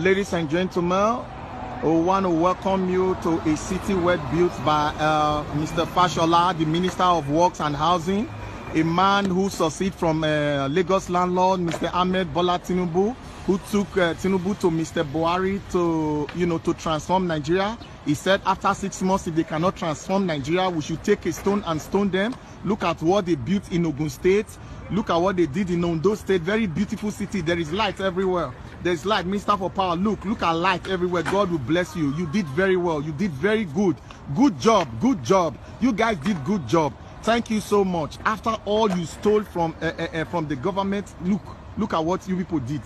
Ladies and gentlemen, we want to welcome you to a city well built by Mr. Fashola, the Minister of Works and Housing, a man who succeeded from Lagos landlord, Mr. Ahmed Bola Tinubu, who took Tinubu to Mr. Buhari to transform Nigeria. He said after 6 months, if they cannot transform Nigeria, we should take a stone and stone them. Look at what they built in Ogun State. Look at what they did in Ondo State. Very beautiful city. There is light everywhere. There's light. Minister for Power. Look at light everywhere. God will bless you. You did very well. You did very good. Good job. Good job. You guys did good job. Thank you so much. After all you stole from the government, look at what you people did.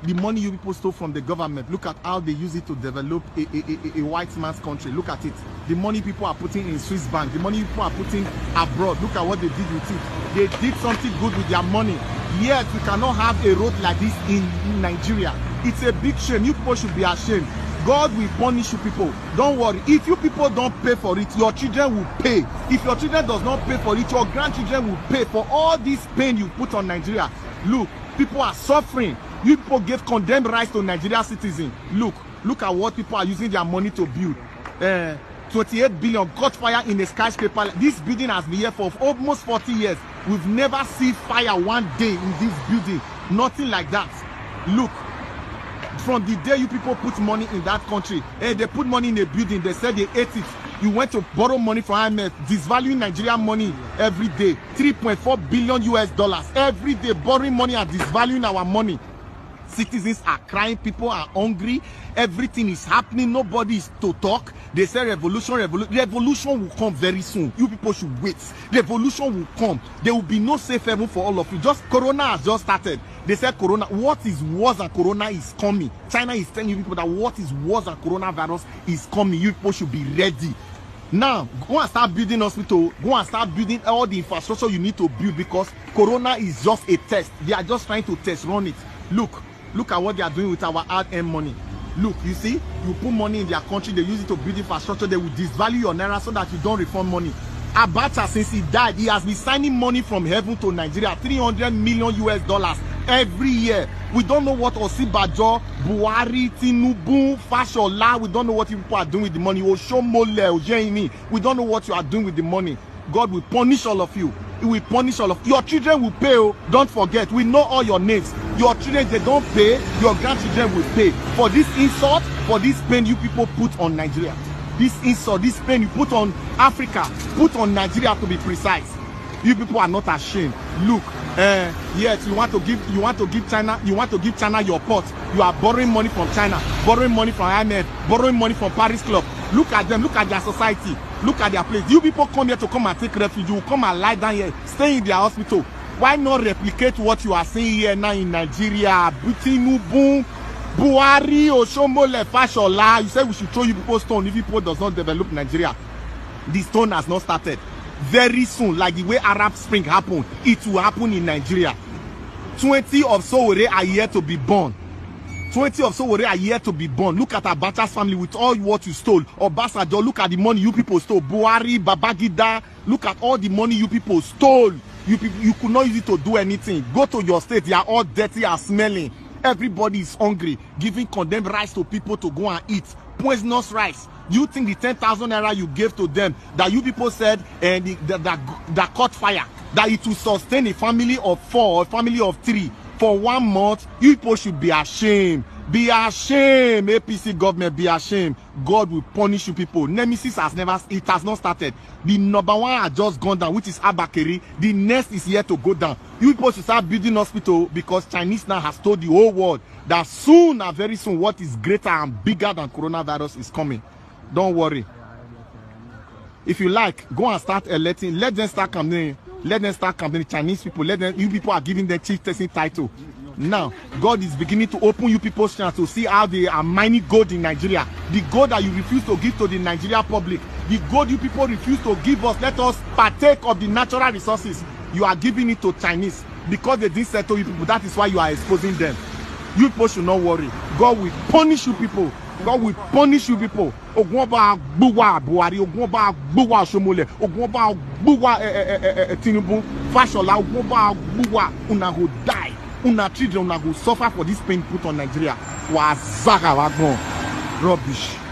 The money you people stole from the government, look at how they use it to develop a white man's country. Look at it. The money people are putting in Swiss bank, the money people are putting abroad. Look at what they did with it. They did something good with their money. Yet we cannot have a road like this in Nigeria. It's a big shame. You people should be ashamed. God will punish you people. Don't worry. If you people don't pay for it, your children will pay. If your children does not pay for it, your grandchildren will pay for all this pain you put on Nigeria. Look, people are suffering. You people gave condemned rights to Nigerian citizens. Look at what people are using their money to build. 28 billion caught fire in a skyscraper. This building has been here for almost 40 years. We've never seen fire one day in this building. Nothing like that. Look, from the day you people put money in that country, they put money in a building, they said they ate it. You went to borrow money from IMF, disvaluing Nigerian money every day. 3.4 billion US dollars every day, borrowing money and disvaluing our money. Citizens are crying, people are hungry, everything is happening, nobody is to talk. They say revolution will come very soon. You people should wait. Revolution will come. There will be no safe haven for all of you. Just Corona has just started. They said Corona, what is worse than Corona is coming. China is telling you people that what is worse than coronavirus is coming. You people should be ready. Now, go and start building hospital. Go and start building all the infrastructure you need to build, because Corona is just a test. They are just trying to test run it. Look at what they are doing with our hard-earned money. Look, you see, you put money in their country, they use it to build infrastructure, they will disvalue your naira so that you don't refund money. Abacha, since he died, he has been signing money from heaven to Nigeria, 300 million US dollars every year. We don't know what Osibajo, Buhari, Tinubu, Fashola, we don't know what you people are doing with the money. Oshomole, Ojeni, we don't know what you are doing with the money. God will punish all of you. He will punish all of you. Your children will pay. Oh, don't forget, we know all your names. Your children, they don't pay, your grandchildren will pay for this insult, for this pain you people put on Nigeria. This insult, this pain you put on Africa, put on Nigeria, to be precise. You people are not ashamed. Look, yes, you want to give China your port. You are borrowing money from China, borrowing money from IMF, borrowing money from Paris Club. Look at them, look at their society, look at their place. You people come here to come and take refuge. You will come and lie down here, stay in their hospital. Why not replicate what you are seeing here now in Nigeria? Tinubu, Buhari, Oshomole, Fashola. You said we should throw you people stone if people does not develop Nigeria. The stone has not started. Very soon, like the way Arab Spring happened, it will happen in Nigeria. 20 of Sowore are here to be born. 20 of Sowore are here to be born. Look at Abacha's family with all what you stole. Obasanjo, look at the money you people stole. Buhari, Babangida, look at all the money you people stole. You could not use it to do anything. Go to your state, they are all dirty and smelling. Everybody is hungry, giving condemned rice to people to go and eat. Poisonous rice. You think the 10,000 naira you gave to them, that you people said that caught fire, that it will sustain a family of 4 or a family of 3 for 1 month? You people should be ashamed. Be ashamed. APC government, be ashamed. God will punish you people. Nemesis has not started. The number one has just gone down, which is Abakeri. The next is here to go down. You people should start building hospital, because Chinese now has told the whole world that soon and very soon what is greater and bigger than coronavirus is coming. Don't worry. If you like, go and start electing. Let them start campaigning. Let them start campaigning. Chinese people, let them. You people are giving them chief testing title. Now, God is beginning to open you people's chance to see how they are mining gold in Nigeria. The gold that you refuse to give to the Nigeria public. The gold you people refuse to give us. Let us partake of the natural resources. You are giving it to Chinese because they didn't settle you people. That is why you are exposing them. You people should not worry. God will punish you people. God will punish you people. Ogunba Buwa Buhari, Ogunba Buwa Shomole, Ogunba Buwa Tinubu, Fashola, Ogunba Buwa, una will die. Una children una go suffer for this pain put on Nigeria. Wazaka wagon. Rubbish.